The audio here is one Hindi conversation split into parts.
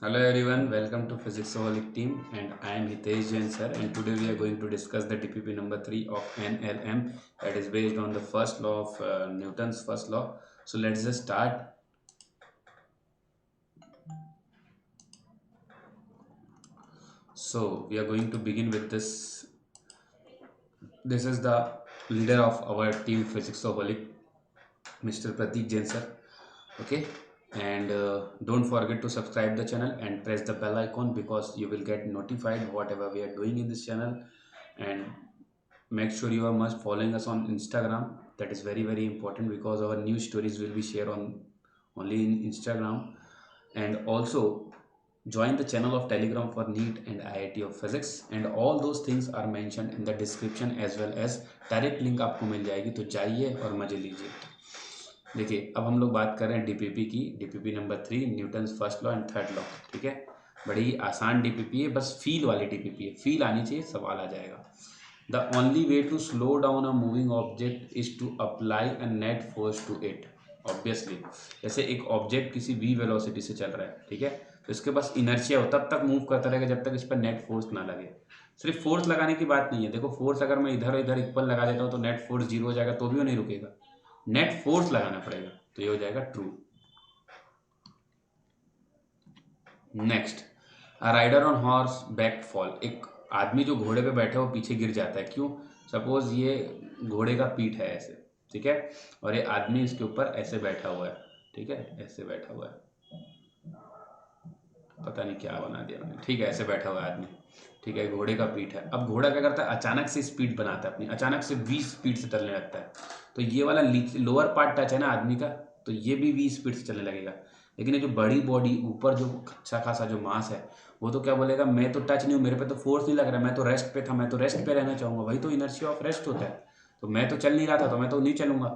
Hello everyone, welcome to Physicsaholic team and I am Hitesh Jain sir, and today we are going to discuss the DPP number 3 of NLM that is based on the first law of Newton's first law. So let's just start. So we are going to begin with this. This is the leader of our team Physicsaholic, Mr. Pratik Jain sir. Okay, and don't forget to subscribe the channel and press the bell icon because you will get notified whatever we are doing in this channel. And make sure you are must following us on Instagram. That is very important because our new stories will be shared on only in Instagram. And also join the channel of Telegram for NEET and IIT of Physics, and all those things are mentioned in the description as well as direct link आपको मिल जाएगी, तो जाइए और मजे लीजिए। देखिए, अब हम लोग बात कर रहे हैं डीपीपी की। DPP number 3, Newton's first law and third law. ठीक है, बड़ी आसान डीपीपी है, बस फील वाली डीपीपी है। फील आनी चाहिए, सवाल आ जाएगा। The only way to slow down a moving object is to apply a net force to it. Obviously, जैसे एक ऑब्जेक्ट किसी v वेलोसिटी से चल रहा है, ठीक है, तो इसके पास इनर्शिया हो, तब तक मूव करता रहेगा जब तक इस पर नेट फोर्स ना लगे। सिर्फ फोर्स लगाने की बात नहीं है। देखो, फोर्स अगर मैं इधर इधर इक्वल लगा देता हूँ तो नेट फोर्स जीरो हो जाएगा, तो भी वो नहीं रुकेगा। नेट फोर्स लगाना पड़ेगा, तो ये हो जाएगा true. Next, a rider on horseback fall. एक आदमी जो घोड़े पे बैठा है वो पीछे गिर जाता है। क्यों? सपोज ये घोड़े का पीठ है ऐसे, ठीक है, और ये आदमी इसके ऊपर ऐसे बैठा हुआ है, ठीक है, ऐसे बैठा हुआ है। पता नहीं क्या बना दिया मैंने, ठीक है, ऐसे बैठा हुआ है आदमी, ठीक है, घोड़े का पीठ है। अब घोड़ा क्या करता है, अचानक से स्पीड बनाता है अपनी, अचानक से 20 स्पीड से चलने लगता है। तो ये वाला लोअर पार्ट टच है ना आदमी का, तो ये भी 20 स्पीड से चलने लगेगा। लेकिन ये जो बड़ी बॉडी ऊपर जो अच्छा खासा जो मास है, वो तो क्या बोलेगा, मैं तो टच नहीं हूँ, मेरे पे तो फोर्स नहीं लग रहा, मैं तो रेस्ट पे था, मैं तो रेस्ट पे रहना चाहूँगा। वही तो इनर्शिया ऑफ रेस्ट होता है। तो मैं तो चल नहीं रहा था, तो मैं तो नहीं चलूंगा।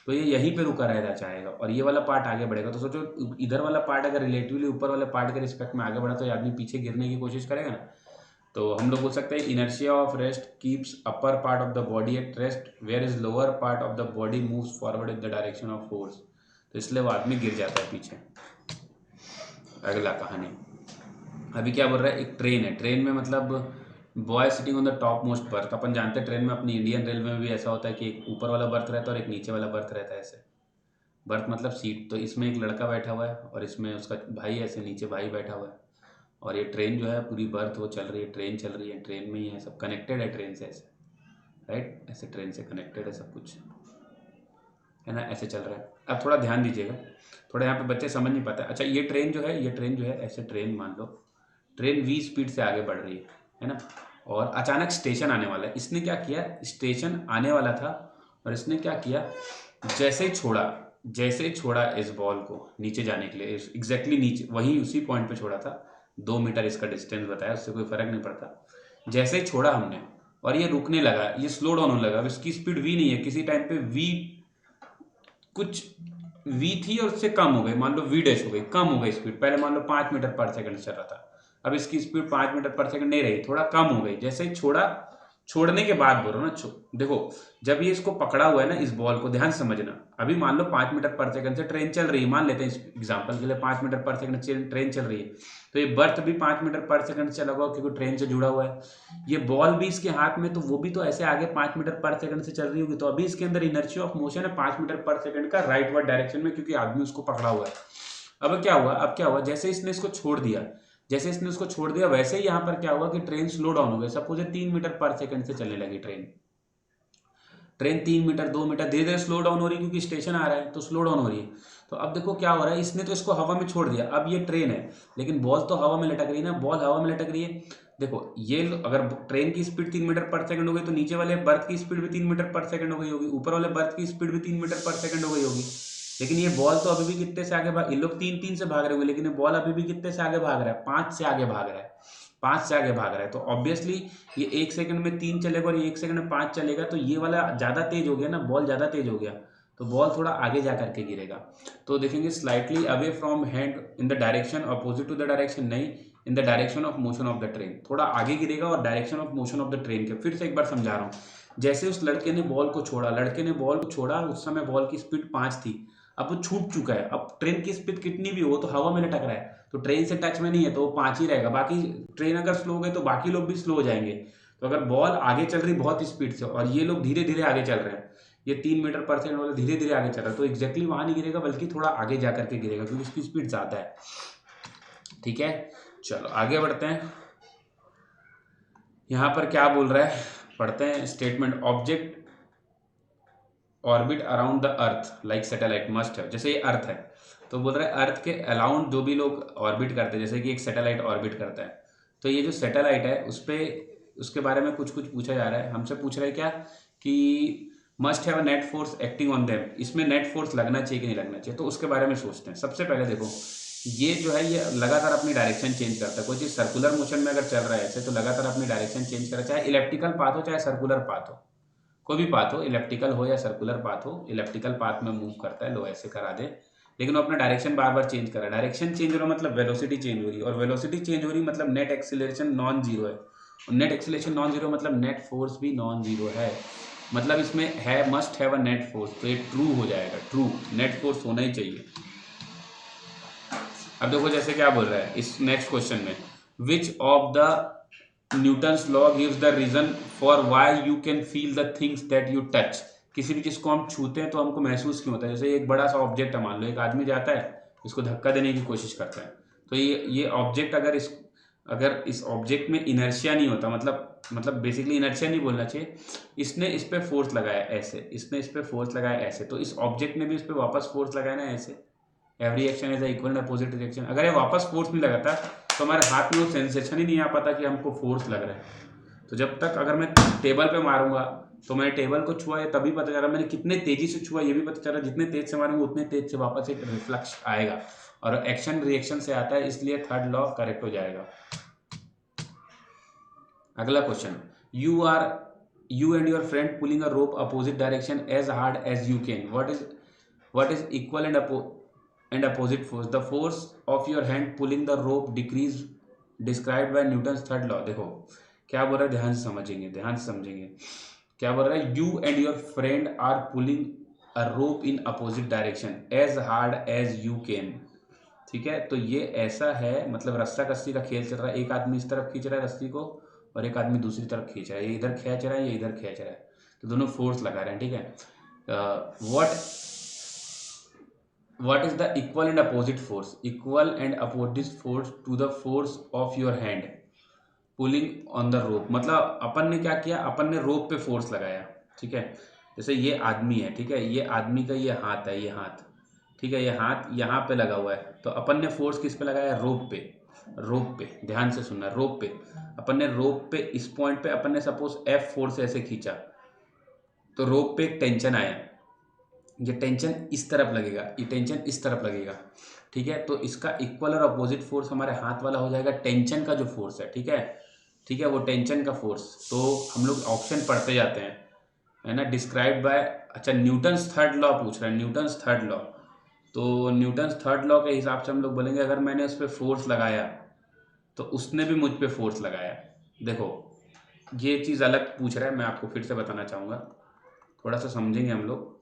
तो ये यहीं पे रुका रहना चाहेगा और ये वाला पार्ट आगे बढ़ेगा। तो सोचो, इधर वाला पार्ट अगर रिलेटिवली ऊपर वाले पार्ट के रिस्पेक्ट में आगे बढ़ा तो ये आदमी पीछे गिरने की कोशिश करेगा ना। तो हम लोग बोल सकते हैं inertia of rest keeps upper part of the body at rest where is lower part of the body moves forward in the direction of force. तो इसलिए वो आदमी गिर जाता है पीछे। अगला कहानी, अभी क्या बोल रहा है, एक ट्रेन है, ट्रेन में मतलब boy sitting on the top most berth. अपन जानते हैं ट्रेन में, अपनी इंडियन रेलवे में भी ऐसा होता है कि एक ऊपर वाला बर्थ रहता है और एक नीचे वाला बर्थ रहता है। ऐसे बर्थ मतलब सीट। तो इसमें एक लड़का बैठा हुआ है और इसमें उसका भाई, ऐसे नीचे भाई बैठा हुआ है। और ये ट्रेन जो है पूरी बर्थ वो चल रही है, ट्रेन चल रही है, ट्रेन में ही है, सब कनेक्टेड है ट्रेन से ऐसे, राइट, ऐसे ट्रेन से कनेक्टेड है सब कुछ, है ना, ऐसे चल रहा है। अब थोड़ा ध्यान दीजिएगा, थोड़ा यहाँ पे बच्चे समझ नहीं पाते। अच्छा, ये ट्रेन जो है, ये ट्रेन जो है, ऐसे ट्रेन मान लो, ट्रेन 20 स्पीड से आगे बढ़ रही है ना, और अचानक स्टेशन आने वाला है। इसने क्या किया, स्टेशन आने वाला था और इसने क्या किया, जैसे ही छोड़ा, जैसे ही छोड़ा इस बॉल को नीचे जाने के लिए, एग्जैक्टली नीचे, वहीं उसी पॉइंट पे छोड़ा था। 2 मीटर इसका डिस्टेंस बताया, उससे कोई फर्क नहीं पड़ता। जैसे ही छोड़ा हमने और ये रुकने लगा, ये स्लो डाउन होने लगा। अब इसकी स्पीड वी नहीं है, किसी टाइम पे वी कुछ वी थी और उससे कम हो गई, मान लो वी डैश हो गई, कम हो गई स्पीड। पहले मान लो 5 मीटर पर सेकंड चल रहा था, अब इसकी स्पीड 5 मीटर पर सेकंड नहीं रही, थोड़ा कम हो गई। जैसे ही छोड़ा, छोड़ने के बाद बोल रहा हूँ ना, देखो, जब ये इसको पकड़ा हुआ है ना, इस बॉल को ध्यान से समझना। अभी मान लो 5 मीटर पर सेकंड से ट्रेन चल रही है, मान लेते हैं इस एग्जाम्पल के लिए 5 मीटर पर सेकंड ट्रेन चल रही है। तो ये बर्थ भी 5 मीटर पर सेकंड चला हुआ क्योंकि ट्रेन से जुड़ा हुआ है। ये बॉल भी इसके हाथ में, तो वो भी तो ऐसे आगे 5 मीटर पर सेकंड से चल रही होगी। तो अभी इसके अंदर इनर्शिया ऑफ मोशन है 5 मीटर पर सेकंड का राइटवर्ड डायरेक्शन में, क्योंकि आदमी उसको पकड़ा हुआ है। अब क्या हुआ, अब क्या हुआ, जैसे इसने इसको छोड़ दिया, जैसे इसने उसको छोड़ दिया, वैसे ही यहाँ पर क्या हुआ कि ट्रेन स्लो डाउन हो गई। सपोज 3 मीटर पर सेकंड से चलने लगी ट्रेन, ट्रेन 3 मीटर 2 मीटर धीरे धीरे स्लो डाउन हो रही है क्योंकि स्टेशन आ रहा है, तो स्लो डाउन हो रही है। तो अब देखो क्या हो रहा है, इसने तो इसको हवा में छोड़ दिया। अब ये ट्रेन है लेकिन बॉल तो हवा में लटक रही है ना, बॉल हवा में लटक रही है। देखो, ये अगर ट्रेन की स्पीड 3 मीटर पर सेकंड हो गई तो नीचे वाले बर्थ की स्पीड भी 3 मीटर पर सेकंड हो गई होगी, ऊपर वाले बर्थ की स्पीड भी 3 मीटर पर सेकंड हो गई होगी। लेकिन ये बॉल तो अभी भी कितने से आगे भाग, ये लोग 3 3 से भाग रहे होंगे, लेकिन ये बॉल अभी भी कितने से आगे भाग रहा है, 5 से आगे भाग रहा है, 5 से आगे भाग रहा है। तो ऑब्वियसली ये 1 सेकंड में 3 चलेगा और ये 1 सेकंड में 5 चलेगा, तो ये वाला ज़्यादा तेज हो गया ना, बॉल ज़्यादा तेज हो गया, तो बॉल थोड़ा आगे जा करके गिरेगा। तो देखेंगे slightly away from hand in the direction opposite to the direction, नहीं, in the direction of motion of the train, थोड़ा आगे गिरेगा और direction of motion of the train के। फिर से एक बार समझा रहा हूँ, जैसे उस लड़के ने बॉल को छोड़ा, लड़के ने बॉल को छोड़ा, उस समय बॉल की स्पीड 5 थी। अब वो छूट चुका है, अब ट्रेन की स्पीड कितनी भी हो तो हवा में लटक रहा है, तो ट्रेन से टच में नहीं है तो वो 5 ही रहेगा, बाकी ट्रेन अगर स्लो हो गई तो बाकी लोग भी स्लो हो जाएंगे। तो अगर बॉल आगे चल रही बहुत स्पीड से और ये लोग धीरे धीरे आगे चल रहे हैं, ये 3 मीटर/सेकंड वाला धीरे धीरे आगे चल रहा है, तो एग्जैक्टली वहां नहीं गिरेगा बल्कि थोड़ा आगे जा करके गिरेगा क्योंकि उसकी स्पीड ज्यादा है। ठीक है, चलो आगे बढ़ते हैं। यहां पर क्या बोल रहा है, पढ़ते हैं statement. Object orbit around the earth like satellite must है, जैसे ये अर्थ है तो बोल रहा है अर्थ के अराउंड जो भी लोग ऑर्बिट करते हैं, जैसे कि एक सैटेलाइट ऑर्बिट करता है, तो ये जो सैटेलाइट है उस पर उसके बारे में कुछ कुछ पूछा जा रहा है। हमसे पूछ रहा है क्या कि must have a net force acting on them, इसमें नेट फोर्स लगना चाहिए कि नहीं लगना चाहिए, तो उसके बारे में सोचते हैं। सबसे पहले देखो ये जो है ये लगातार अपनी डायरेक्शन चेंज करता है, कोई चीज़ सर्कुलर मोशन में अगर चल रहा है ऐसे तो लगातार अपनी डायरेक्शन चेंज करा, चाहे इलेप्टिकल पाथ हो चाहे सर्कुलर पाथ हो, कोई भी पाथ हो, इलेप्टिकल हो या सर्कुलर पाथ हो, इलेप्टिकल पाथ में मूव करता है, लो ऐसे करा दे, लेकिन वो अपना डायरेक्शन बार बार चेंज कर रहा है। डायरेक्शन चेंज हो रहा मतलब वेलोसिटी चेंज हो रही है, और वेलोसिटी चेंज हो रही मतलब नेट एक्सीलरेशन नॉन जीरो है, और नेट एक्सीलरेशन नॉन जीरो मतलब नेट फोर्स भी नॉन जीरो है, मतलब इसमें है must have a net force, तो ये ट्रू हो जाएगा, ट्रू नेट फोर्स होना ही चाहिए। अब देखो जैसे क्या बोल रहा है इस नेक्स्ट क्वेश्चन में, which of the Newton's law gives the reason for why you can feel the things that you touch, किसी भी चीज को हम छूते हैं तो हमको महसूस क्यों होता है। जैसे एक बड़ा सा ऑब्जेक्ट है, मान लो एक आदमी जाता है उसको धक्का देने की कोशिश करता है, तो ये ऑब्जेक्ट अगर इस ऑब्जेक्ट में इनर्शिया नहीं होता, मतलब बेसिकली इनर्शिया नहीं बोलना चाहिए, इसने इस पे फोर्स लगाया ऐसे, इसने इस पे फोर्स लगाया ऐसे, तो इस ऑब्जेक्ट ने भी इस पे वापस फोर्स लगाया ना ऐसे, every action is equal and opposite reaction. अगर ये वापस फोर्स नहीं लगाता तो हमारे हाथ में वो सेंसेशन ही नहीं आ पाता कि हमको फोर्स लग रहा है। तो जब तक अगर मैं टेबल पे मारूंगा तो मैंने टेबल को छुआ, ये तभी पता चला, मैंने कितने तेजी से छुआ ये भी पता चला, जितने तेज से मारूंगा उतने तेज से वापस एक रिफ्लेक्स आएगा, और एक्शन रिएक्शन से आता है, इसलिए थर्ड लॉ करेक्ट हो जाएगा। अगला question, you and your friend pulling a rope opposite direction as hard as you can, what is equal and opposite force, the force of your hand pulling the rope decrease described by Newton's third law। देखो क्या बोल रहा है, ध्यान से समझेंगे, ध्यान से समझेंगे क्या बोल रहा है, you and your friend are pulling a rope in opposite direction as hard as you can. ठीक है, तो ये ऐसा है, मतलब रस्सा कस्सी का खेल चल रहा है, एक आदमी इस तरफ खींच रहा है रस्सी को और एक आदमी दूसरी तरफ खींच रहा है, ये इधर खींच रहा है ये इधर खींच रहा है, तो दोनों फोर्स लगा रहे हैं। ठीक है, what is the equal and opposite force, equal and opposite force to the force of your hand pulling on the rope, मतलब अपन ने क्या किया, अपन ने रोप पे फोर्स लगाया। ठीक है, जैसे ये आदमी है, ठीक है, ये आदमी का ये हाथ है, ये हाथ, ठीक है, ये हाथ यहाँ पे लगा हुआ है, तो अपन ने फोर्स किस पे लगाया, रोप पे, रोप पे, ध्यान से सुनना, रोप पे, अपन ने रोप पे इस पॉइंट पे अपन ने सपोज एफ फोर्स ऐसे खींचा तो रोप पे एक टेंशन आया, ये टेंशन इस तरफ लगेगा, ये टेंशन इस तरफ लगेगा। ठीक है, तो इसका इक्वल और अपोजिट फोर्स हमारे हाथ वाला हो जाएगा टेंशन का जो फोर्स है। ठीक है, ठीक है, वो टेंशन का फोर्स, तो हम लोग ऑप्शन पढ़ते जाते हैं, है ना, डिस्क्राइब बाय, अच्छा न्यूटन्स थर्ड लॉ पूछ रहा है, न्यूटन्स थर्ड लॉ, तो न्यूटन्स थर्ड लॉ के हिसाब से हम लोग बोलेंगे अगर मैंने उस पर फोर्स लगाया तो उसने भी मुझ पर फोर्स लगाया। देखो ये चीज़ अलग पूछ रहा है, मैं आपको फिर से बताना चाहूँगा, थोड़ा सा समझेंगे हम लोग।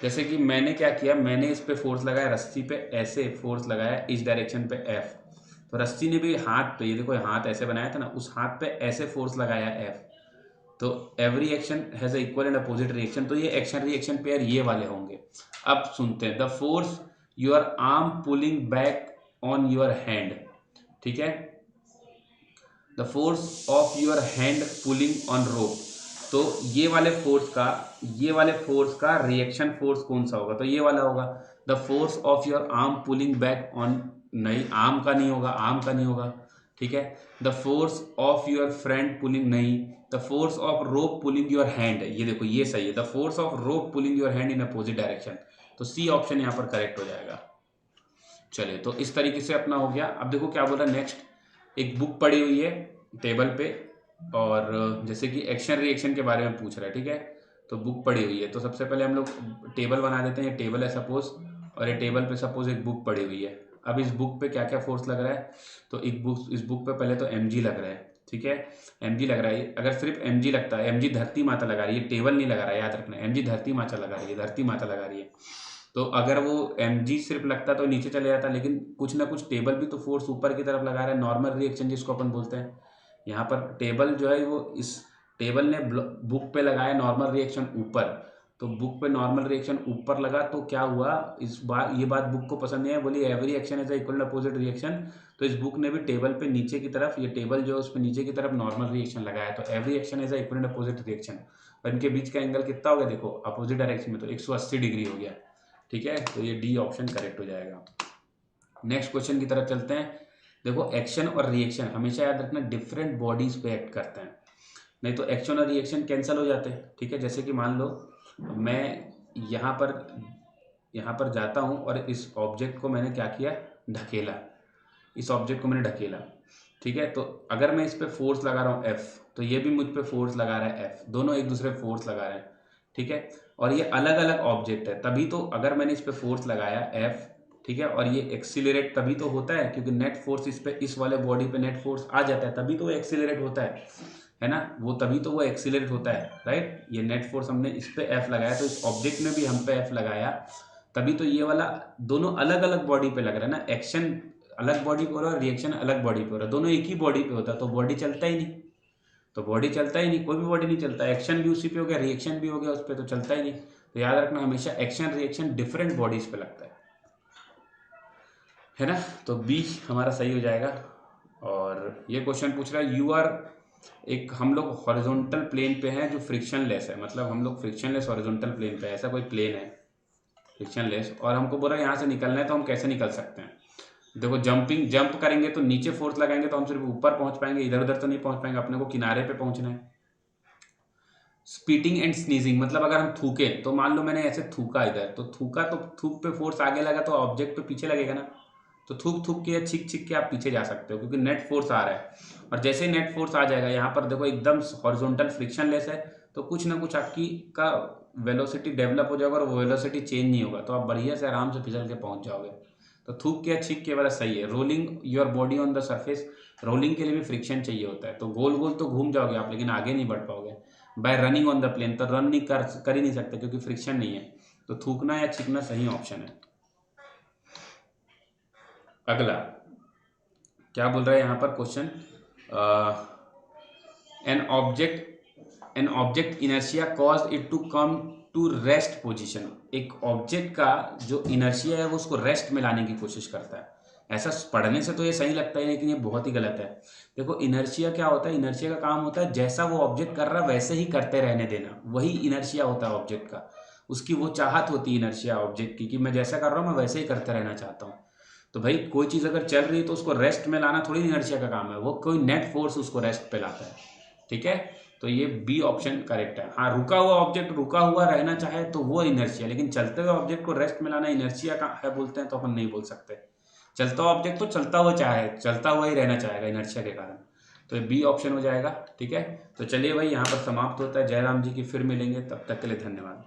जैसे कि मैंने क्या किया, मैंने इस पे फोर्स लगाया, रस्सी पे ऐसे फोर्स लगाया इस डायरेक्शन पे एफ, तो रस्सी ने भी हाथ पे, ये देखो हाथ ऐसे बनाया था ना, उस हाथ पे ऐसे फोर्स लगाया एफ, तो every action has a equal and opposite reaction, तो ये एक्शन रिएक्शन पेयर ये वाले होंगे। अब सुनते हैं, the force your arm pulling back on your hand, ठीक है, the force of your hand pulling on rope, तो ये वाले फोर्स का रिएक्शन फोर्स कौन सा होगा, तो ये वाला होगा, the force of your arm pulling back on, नहीं आर्म का नहीं होगा, आर्म का नहीं होगा। ठीक है, the force of your friend pulling, नहीं, the force of rope pulling your hand, ये देखो ये सही है, the force of rope pulling your hand in opposite direction, तो सी ऑप्शन यहाँ पर करेक्ट हो जाएगा। चलिए, तो इस तरीके से अपना हो गया। अब देखो क्या बोल रहा है नेक्स्ट, एक बुक पड़ी हुई है टेबल पे, और जैसे कि एक्शन रिएक्शन के बारे में पूछ रहा है। ठीक है, तो बुक पड़ी हुई है, तो सबसे पहले हम लोग टेबल बना देते हैं, टेबल है सपोज, और ये टेबल पे सपोज एक बुक पड़ी हुई है। अब इस बुक पे क्या क्या फोर्स लग रहा है, तो इस बुक पे पहले तो mg लग रहा है, ठीक है, mg लग रहा है। अगर सिर्फ mg लगता है, mg धरती माता लगा रही है, टेबल नहीं लगा रहा है, याद रखना, mg धरती माता लगा रही है, धरती माता लगा रही है। तो अगर वो mg सिर्फ लगता तो नीचे चले जाता, लेकिन कुछ ना कुछ टेबल भी तो फोर्स ऊपर की तरफ लगा रहा है, नॉर्मल रिएक्शन जिसको अपन बोलते हैं। यहाँ पर टेबल जो है वो इस टेबल ने बुक पे लगाया नॉर्मल रिएक्शन ऊपर, तो बुक पे नॉर्मल रिएक्शन ऊपर लगा तो क्या हुआ, इस बार ये बात बुक को पसंद नहीं है, बोली every action is equal opposite reaction. तो इस बुक ने भी टेबल पे नीचे की तरफ, ये टेबल जो है उस पर नीचे की तरफ नॉर्मल रिएक्शन लगाया, तो every action is equal opposite reaction. और इनके बीच का एंगल कितना हो गया, देखो अपोजिट डायरेक्शन में तो 180 डिग्री हो गया। ठीक है, तो ये डी ऑप्शन करेक्ट हो जाएगा। नेक्स्ट क्वेश्चन की तरफ चलते हैं। देखो एक्शन और रिएक्शन हमेशा याद रखना डिफरेंट बॉडीज पे एक्ट करते हैं, नहीं तो एक्शन और रिएक्शन कैंसिल हो जाते हैं। ठीक है, जैसे कि मान लो मैं यहाँ पर जाता हूँ और इस ऑब्जेक्ट को मैंने क्या किया, ढकेला, इस ऑब्जेक्ट को मैंने ढकेला। ठीक है, तो अगर मैं इस पे फोर्स लगा रहा हूँ F, तो ये भी मुझ पे फोर्स लगा रहा है F, दोनों एक दूसरे फोर्स लगा रहे हैं। ठीक है, और ये अलग अलग ऑब्जेक्ट है, तभी तो अगर मैंने इस पे फोर्स लगाया F, ठीक है, और ये एक्सीलरेट तभी तो होता है, क्योंकि नेट फोर्स इस पे, इस वाले बॉडी पे नेट फोर्स आ जाता है, तभी तो वो एक्सीलरेट होता है ना, वो तभी तो वो एक्सीलरेट होता है, राइट। ये नेट फोर्स हमने इस पे F लगाया, तो इस ऑब्जेक्ट में भी हम पे F लगाया, तभी तो ये वाला दोनों अलग अलग बॉडी पे लग रहा है ना। एक्शन अलग बॉडी पे हो रहा है, रिएक्शन अलग बॉडी पे हो रहा है, दोनों एक ही बॉडी पे होता है, तो बॉडी चलता ही नहीं, तो बॉडी चलता ही नहीं, कोई भी बॉडी नहीं चलता। एक्शन भी उसी पे हो गया, रिएक्शन भी हो गया उस पर, तो चलता ही नहीं। तो याद रखना हमेशा एक्शन रिएक्शन डिफरेंट बॉडीज पे लगता है ना। तो बी हमारा सही हो जाएगा। और ये क्वेश्चन पूछ रहा है, यू आर, एक हम लोग हॉरिजॉन्टल प्लेन पे हैं जो फ्रिक्शनलेस है, मतलब हम लोग फ्रिक्शनलेस हॉरिजॉन्टल प्लेन पे, ऐसा कोई प्लेन है फ्रिक्शनलेस, और हमको बोला यहाँ से निकलना है, तो हम कैसे निकल सकते हैं। देखो जंप करेंगे तो नीचे फोर्स लगाएंगे तो हम सिर्फ ऊपर पहुंच पाएंगे, इधर उधर तो नहीं पहुंच पाएंगे, अपने को किनारे पे पहुंचना है। स्पीटिंग एंड स्नीजिंग, मतलब अगर हम थूके, तो मान लो मैंने ऐसे थूका इधर, तो थूका तो थूक पे फोर्स आगे लगा तो ऑब्जेक्ट पे पीछे लगेगा ना, तो थूक थूक के या छिक छिक के आप पीछे जा सकते हो, क्योंकि नेट फोर्स आ रहा है। और जैसे ही नेट फोर्स आ जाएगा, यहाँ पर देखो एकदम हॉरिजॉन्टल फ्रिक्शनलेस है, तो कुछ ना कुछ आपकी का वेलोसिटी डेवलप हो जाएगा, और वो वेलोसिटी चेंज नहीं होगा, तो आप बढ़िया से आराम से फिसल के पहुंच जाओगे। तो थूक के या छिक के वाला सही है। Rolling your body on the surface, rolling के लिए भी फ्रिक्शन चाहिए होता है, तो गोल गोल तो घूम जाओगे आप, लेकिन आगे नहीं बढ़ पाओगे। By running on the plane, तो रन नहीं कर ही नहीं सकते, क्योंकि फ्रिक्शन नहीं है, तो थूकना या छिकना सही ऑप्शन है। अगला क्या बोल रहा है यहाँ पर question, an object inertia cause it to come to rest position, एक ऑब्जेक्ट का जो इनर्शिया है वो उसको रेस्ट में लाने की कोशिश करता है। ऐसा पढ़ने से तो ये सही लगता है, लेकिन ये बहुत ही गलत है। देखो इनर्शिया क्या होता है, इनर्शिया का काम होता है जैसा वो ऑब्जेक्ट कर रहा है वैसे ही करते रहने देना, वही इनर्शिया होता है ऑब्जेक्ट का। उसकी वो चाहत होती है इनर्शिया ऑब्जेक्ट की, कि मैं जैसा कर रहा हूँ मैं वैसे ही करते रहना चाहता हूँ। तो भाई कोई चीज़ अगर चल रही है तो उसको रेस्ट में लाना थोड़ी इनर्शिया का काम है, वो कोई नेट फोर्स उसको रेस्ट पे लाता है। ठीक है, तो ये बी ऑप्शन करेक्ट है। हाँ, रुका हुआ ऑब्जेक्ट रुका हुआ रहना चाहे तो वो इनर्शिया, लेकिन चलते हुए ऑब्जेक्ट को रेस्ट में लाना इनर्शिया का है बोलते हैं तो अपन नहीं बोल सकते। चलता हुआ ऑब्जेक्ट तो चलता हुआ ही रहना चाहेगा इनर्शिया के कारण, तो बी ऑप्शन हो जाएगा। ठीक है, तो चलिए भाई यहाँ पर समाप्त होता है। जयराम जी की फिर मिलेंगे, तब तक के लिए धन्यवाद।